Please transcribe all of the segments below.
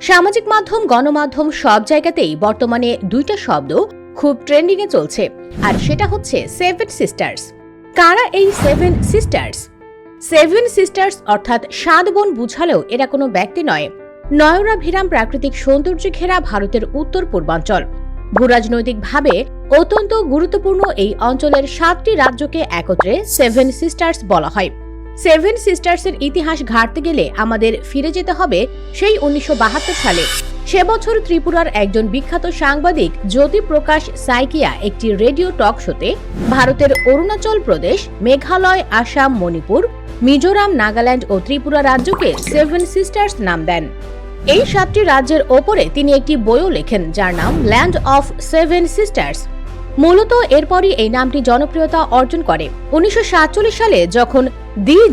সামাজিক মাধ্যম, গণমাধ্যম সব জায়গাতেই বর্তমানে দুইটা শব্দ খুব ট্রেন্ডিং এ চলছে, আর সেটা হচ্ছে সেভেন সিস্টার্স। কারা এই সেভেন সিস্টার্স? সেভেন সিস্টার্স অর্থাৎ 7 বোন বুঝালেও এরা কোনো ব্যক্তি নয়। নয়নাভিরাম প্রাকৃতিক সৌন্দর্যে ঘেরা ভারতের উত্তর পূর্বাঞ্চল। ভূরাজনৈতিকভাবে অত্যন্ত গুরুত্বপূর্ণ এই অঞ্চলের 7টি রাজ্যকে একত্রে সেভেন সিস্টার্স বলা হয়। সেভেন সিস্টার্সের ইতিহাস ঘাঁটতে গেলে আমাদের ফিরে যেতে হবে সেই 1972 সালে। সে বছর ত্রিপুরার একজন বিখ্যাত সাংবাদিক জ্যোতি প্রকাশ সাইকিয়া একটি রেডিও টক শোতে ভারতের অরুণাচল প্রদেশ, মেঘালয়, আসাম, মণিপুর, মিজোরাম, নাগাল্যান্ড ও ত্রিপুরা রাজ্যকে সেভেন সিস্টার্স নাম দেন। এই 7টি রাজ্যের ওপরে তিনি একটি বইও লেখেন, যার নাম ল্যান্ড অফ সেভেন সিস্টার্স। মূলত এরপরই এই নামটি জনপ্রিয়তা অর্জন করে। 1947 সালে যখন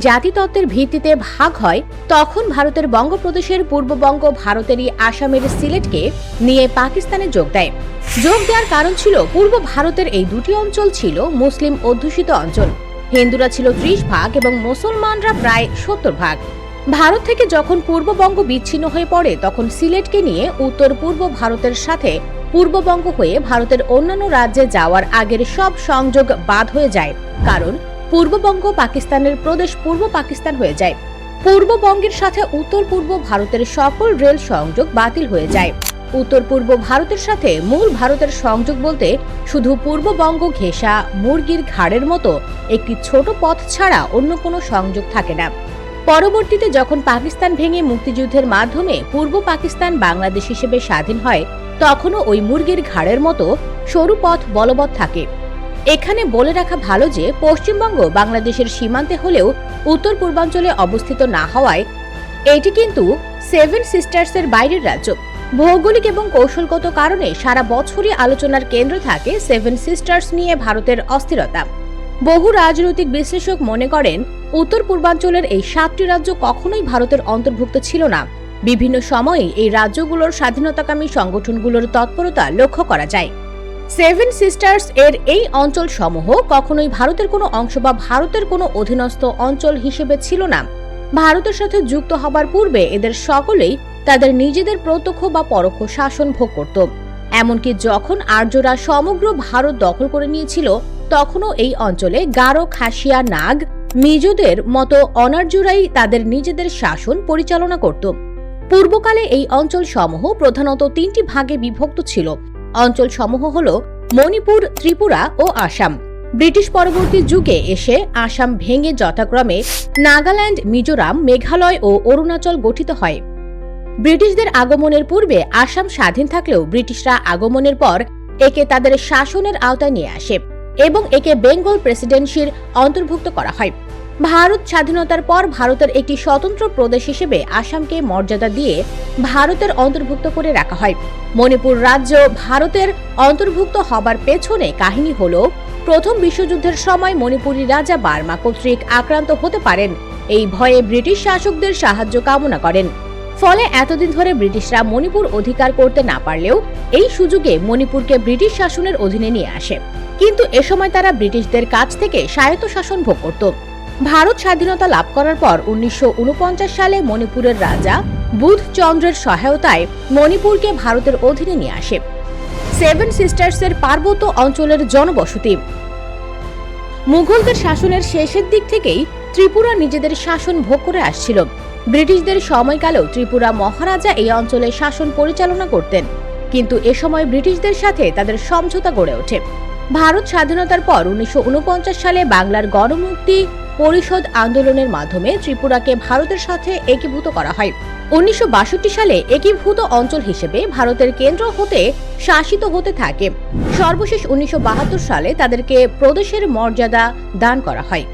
জাতিতত্ত্বের ভিত্তিতে ভাগ হয়, তখন ভারতের বঙ্গপ্রদেশের পূর্ববঙ্গ ভারতেরই আসামের সিলেটকে নিয়ে পাকিস্তানে যোগ দেয়। যোগ দেওয়ার কারণ ছিল পূর্ব ভারতের এই দুটি অঞ্চল ছিল মুসলিম অধ্যুষিত অঞ্চল। হিন্দুরা ছিল 30 ভাগ এবং মুসলমানরা প্রায় 70 ভাগ। ভারত থেকে যখন পূর্ববঙ্গ বিচ্ছিন্ন হয়ে পড়ে, তখন সিলেটকে নিয়ে উত্তর পূর্ব ভারতের সাথে পূর্ববঙ্গ হয়ে ভারতের অন্যান্য রাজ্যে যাওয়ার আগের সব সংযোগ বাদ হয়ে যায়, কারণ পূর্ববঙ্গ পাকিস্তানের প্রদেশ পূর্ব পাকিস্তান হয়ে যায়। পূর্ববঙ্গের সাথে উত্তর পূর্ব ভারতের সকল রেল সংযোগ বাতিল হয়ে যায়। উত্তর পূর্ব ভারতের সাথে মূল ভারতের সংযোগ বলতে শুধু পূর্ববঙ্গ ঘেঁষা মুরগির ঘাড়ের মতো একটি ছোট পথ ছাড়া অন্য কোনো সংযোগ থাকে না। পরবর্তীতে যখন পাকিস্তান ভেঙে মুক্তিযুদ্ধের মাধ্যমে পূর্ব পাকিস্তান বাংলাদেশ হিসেবে স্বাধীন হয়, তখনও ওই মুরগির ঘাড়ের মতো সরু পথ বলবৎ থাকে। এখানে বলে রাখা ভালো যে পশ্চিমবঙ্গ বাংলাদেশের সীমান্তে হলেও উত্তর পূর্বাঞ্চলে অবস্থিত না হওয়ায় এটি কিন্তু সেভেন সিস্টার্সের বাইরের রাজ্য। ভৌগোলিক এবং কৌশলগত কারণে সারা বছরই আলোচনার কেন্দ্র থাকে সেভেন সিস্টার্স নিয়ে ভারতের অস্থিরতা। বহু রাজনৈতিক বিশ্লেষক মনে করেন উত্তর পূর্বাঞ্চলের এই 7টি রাজ্য কখনোই ভারতের অন্তর্ভুক্ত ছিল না। বিভিন্ন সময়ে এই রাজ্যগুলোর স্বাধীনতাকামী সংগঠনগুলোর তৎপরতা লক্ষ্য করা যায়। সেভেন সিস্টার্স এর এই অঞ্চল সমূহ কখনোই ভারতের কোনো অংশ বা ভারতের কোনো অধীনস্থ অঞ্চল হিসেবে ছিল না। ভারতের সাথে যুক্ত হবার পূর্বে এদের সকলেই তাদের নিজেদের প্রত্যক্ষ বা পরোক্ষ শাসন ভোগ করত। এমনকি যখন আর্যরা সমগ্র ভারত দখল করে নিয়েছিল, তখনও এই অঞ্চলে গারো, খাসিয়া, নাগ, মিজোদের মতো অনার্যরাই তাদের নিজেদের শাসন পরিচালনা করত। পূর্বকালে এই অঞ্চল সমূহ প্রধানত 3টি ভাগে বিভক্ত ছিল। অঞ্চল সমূহ হল মণিপুর, ত্রিপুরা ও আসাম। ব্রিটিশ পরবর্তী যুগে এসে আসাম ভেঙে যথাক্রমে নাগাল্যান্ড, মিজোরাম, মেঘালয় ও অরুণাচল গঠিত হয়। ব্রিটিশদের আগমনের পূর্বে আসাম স্বাধীন থাকলেও ব্রিটিশরা আগমনের পর একে তাদের শাসনের আওতায় নিয়ে আসে এবং একে বেঙ্গল প্রেসিডেন্সির অন্তর্ভুক্ত করা হয়। ভারত স্বাধীনতার পর ভারতের একটি স্বতন্ত্র প্রদেশ হিসেবে আসামকে মর্যাদা দিয়ে ভারতের অন্তর্ভুক্ত করে রাখা হয়। মণিপুর রাজ্য ভারতের অন্তর্ভুক্ত হবার পেছনে কাহিনী হল, প্রথম বিশ্বযুদ্ধের সময় মণিপুরী রাজা বার্মা কর্তৃক আক্রান্ত হতে পারেন। এই ভয়ে ব্রিটিশ শাসকদের সাহায্য কামনা করেন। ফলে এতদিন ধরে ব্রিটিশরা মণিপুর অধিকার করতে না পারলেও এই সুযোগে মণিপুরকে ব্রিটিশ শাসনের অধীনে নিয়ে আসে। কিন্তু এ সময় তারা ব্রিটিশদের কাছ থেকে স্বায়ত্তশাসন ভোগ করত। ভারত স্বাধীনতা লাভ করার পর 1949 সালে মণিপুরের রাজা বুধচন্দ্রের সহায়তায় মণিপুরকে ভারতের অধীনে নিয়ে আসে। সেভেন সিস্টার্সের পার্বত্য অঞ্চলের জনবসতি। মুঘলদের শাসনের শেষের দিক থেকেই ত্রিপুরা নিজেদের শাসন ভোগ করে আসছিল। ব্রিটিশদের সময়কালেও ত্রিপুরা মহারাজা এই অঞ্চলে শাসন পরিচালনা করতেন, কিন্তু এ সময় ব্রিটিশদের সাথে তাদের সমঝোতা গড়ে ওঠে। ভারত স্বাধীনতার পর 1949 সালে বাংলার গণমুক্তি পরিষদ আন্দোলনের মাধ্যমে ত্রিপুরাকে ভারতের সাথে একীভূত করা হয়। 1962 সালে একীভূত অঞ্চল হিসেবে ভারতের কেন্দ্র হতে শাসিত হতে থাকে। সর্বশেষ 1972 সালে তাদেরকে প্রদেশের মর্যাদা দান করা হয়।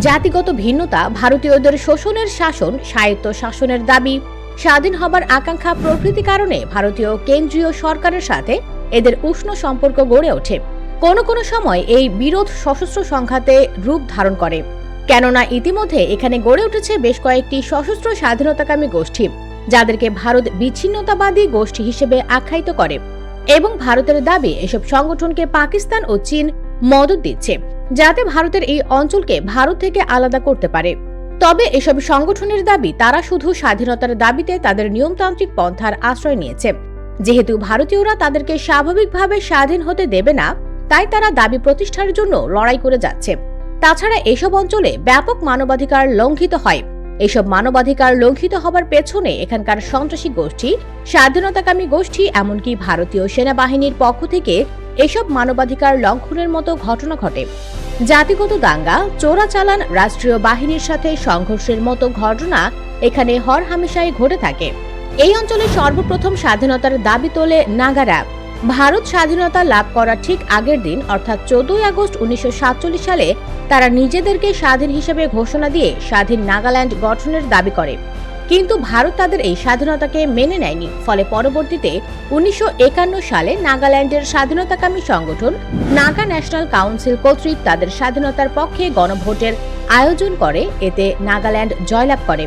জাতিগত ভিন্নতা, ভারতীয়দের শোষণের শাসন, স্বায়ত্ত শাসনের দাবি, স্বাধীন হবার আকাঙ্ক্ষা প্রভৃতি কারণে ভারতীয় কেন্দ্রীয় সরকারের সাথে এদের উষ্ণ সম্পর্ক গড়ে ওঠে। কোনো কোনো সময় এই বিরোধ সশস্ত্র সংঘাতে রূপ ধারণ করে, কেননা ইতিমধ্যে এখানে গড়ে উঠেছে বেশ কয়েকটি সশস্ত্র স্বাধীনতাকামী গোষ্ঠী, যাদেরকে ভারত বিচ্ছিন্নতাবাদী গোষ্ঠী হিসেবে আখ্যায়িত করে এবং ভারতের দাবি এসব সংগঠনকে পাকিস্তান ও চীন মদত দিচ্ছে, যাতে ভারতের এই অঞ্চলকে ভারত থেকে আলাদা করতে পারে। তবে এসব সংগঠনের দাবি তারা শুধু স্বাধীনতার দাবিতে তাদের নিয়মতান্ত্রিক পন্থার আশ্রয় নিয়েছে। যেহেতু ভারতীয়রা তাদেরকে স্বাভাবিকভাবে স্বাধীন হতে দেবে না, তাই তারা দাবি প্রতিষ্ঠার জন্য লড়াই করে যাচ্ছে। তাছাড়া এসব অঞ্চলে ব্যাপক মানবাধিকার লঙ্ঘিত হয়। এসব মানবাধিকার লঙ্ঘিত হবার পেছনে এখানকার সন্ত্রাসী গোষ্ঠী, স্বাধীনতাকামী গোষ্ঠী, এমনকি ভারতীয় সেনাবাহিনীর পক্ষ থেকে এসব মানবাধিকার লঙ্ঘনের মতো ঘটনা ঘটে। জাতিগত দাঙ্গা, চোরাচালান, রাষ্ট্রীয় বাহিনীর সাথে সংঘর্ষের মতো ঘটনা এখানে হরহামেশাই ঘটে থাকে। এই অঞ্চলে সর্বপ্রথম স্বাধীনতার দাবি তোলে নাগারা। ভারত স্বাধীনতা লাভ করার ঠিক আগের দিন অর্থাৎ 14 আগস্ট 1947 সালে তারা নিজেদেরকে স্বাধীন হিসেবে ঘোষণা দিয়ে স্বাধীন নাগাল্যান্ড গঠনের দাবি করে। কিন্তু ভারত তাদের এই স্বাধীনতাকে মেনে নেয়নি। ফলে পরবর্তীতে 1951 সালে নাগাল্যান্ডের স্বাধীনতাকামী সংগঠন নাগা ন্যাশনাল কাউন্সিল কর্তৃক তাদের স্বাধীনতার পক্ষে গণভোটের আয়োজন করে। এতে নাগাল্যান্ড জয়লাভ করে।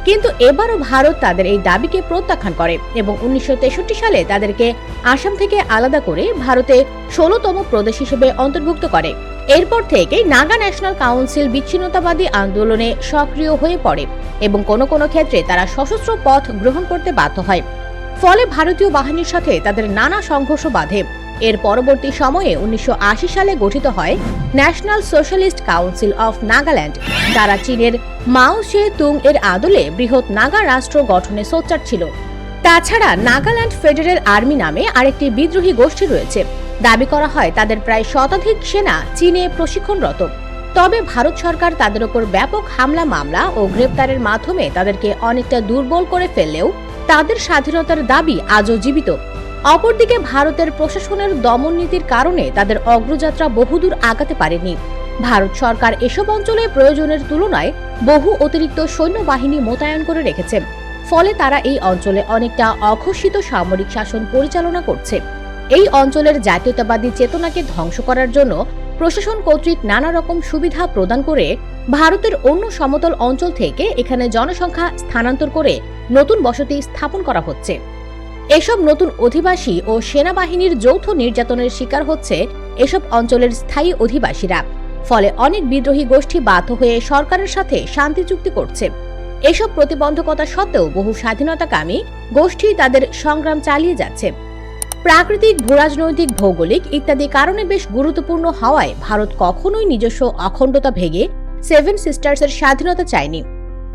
কিন্তু এবারও ভারত তাদের এই দাবিকে প্রত্যাখ্যান করে এবং 1963 সালে তাদেরকে আসাম থেকে আলাদা করে ভারতে 16তম প্রদেশ হিসেবে অন্তর্ভুক্ত করে। এরপর থেকেই নাগা ন্যাশনাল কাউন্সিল বিচ্ছিন্নতাবাদী আন্দোলনে সক্রিয় হয়ে পড়ে এবং কোনো কোনো ক্ষেত্রে তারা সশস্ত্র পথ গ্রহণ করতে বাধ্য হয়। ফলে ভারতীয় বাহিনীর সাথে তাদের নানা সংঘর্ষ বাধে। এর পরবর্তী সময়ে 1980 সালে গঠিত হয় national socialist council of Nagaland. তারা চীনের মাও সে তুং এর আদলে বৃহৎ নাগা রাষ্ট্র গঠনে সোচ্চার ছিল। তাছাড়া নাগাল্যান্ড ফেডারেল আর্মি নামে আরেকটি বিদ্রোহী গোষ্ঠী রয়েছে। দাবি করা হয় তাদের প্রায় শতাধিক সেনা চীনে প্রশিক্ষণরত। তবে ভারত সরকার তাদের উপর ব্যাপক হামলা, মামলা ও গ্রেপ্তারের মাধ্যমে তাদেরকে অনেকটা দুর্বল করে ফেললেও তাদের স্বাধীনতার দাবি আজও জীবিত। অপরদিকে ভারতের প্রশাসনের দমন নীতির কারণে তাদের অগ্রযাত্রা বহুদূর আগাতে পারেনি। ভারত সরকার এসব অঞ্চলে প্রয়োজনের তুলনায় বহু অতিরিক্ত সৈন্যবাহিনী মোতায়েন করে রেখেছে। ফলে তারা এই অঞ্চলে অনেকটা অঘোষিত সামরিক শাসন পরিচালনা করছে। এই অঞ্চলের জাতীয়তাবাদী চেতনাকে ধ্বংস করার জন্য প্রশাসন কর্তৃক নানা রকম সুবিধা প্রদান করে ভারতের অন্য সমতল অঞ্চল থেকে এখানে জনসংখ্যা স্থানান্তর করে নতুন বসতি স্থাপন করা হচ্ছে। এসব নতুন অধিবাসী ও সেনাবাহিনীর যৌথ নির্যাতনের শিকার হচ্ছে এসব অঞ্চলের স্থায়ী অধিবাসীরা। ফলে অনেক বিদ্রোহী গোষ্ঠী বাধ্য হয়ে সরকারের সাথে শান্তি চুক্তি করছে। এসব প্রতিবন্ধকতা সত্ত্বেও বহু স্বাধীনতাকামী গোষ্ঠী তাদের সংগ্রাম চালিয়ে যাচ্ছে। প্রাকৃতিক, ভূরাজনৈতিক, ভৌগোলিক ইত্যাদি কারণে বেশ গুরুত্বপূর্ণ হওয়ায় ভারত কখনোই নিজস্ব অখণ্ডতা ভেঙে 7 সিস্টার্সের স্বাধীনতা চায়নি।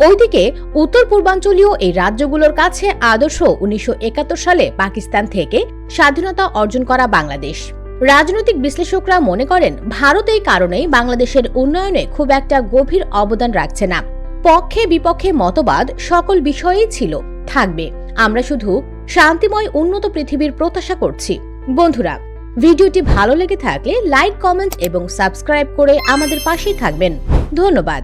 ওইদিকে উত্তর পূর্বাঞ্চলীয় এই রাজ্যগুলোর কাছে আদর্শ 1971 সালে পাকিস্তান থেকে স্বাধীনতা অর্জন করা বাংলাদেশ। রাজনৈতিক বিশ্লেষকরা মনে করেন ভারত এই কারণেই বাংলাদেশের উন্নয়নে খুব একটা গভীর অবদান রাখছে না। পক্ষে বিপক্ষে মতবাদ সকল বিষয়েই ছিল, থাকবে। আমরা শুধু শান্তিময় উন্নত পৃথিবীর প্রত্যাশা করছি। বন্ধুরা, ভিডিওটি ভালো লেগে থাকলে লাইক, কমেন্ট এবং সাবস্ক্রাইব করে আমাদের পাশেই থাকবেন। ধন্যবাদ।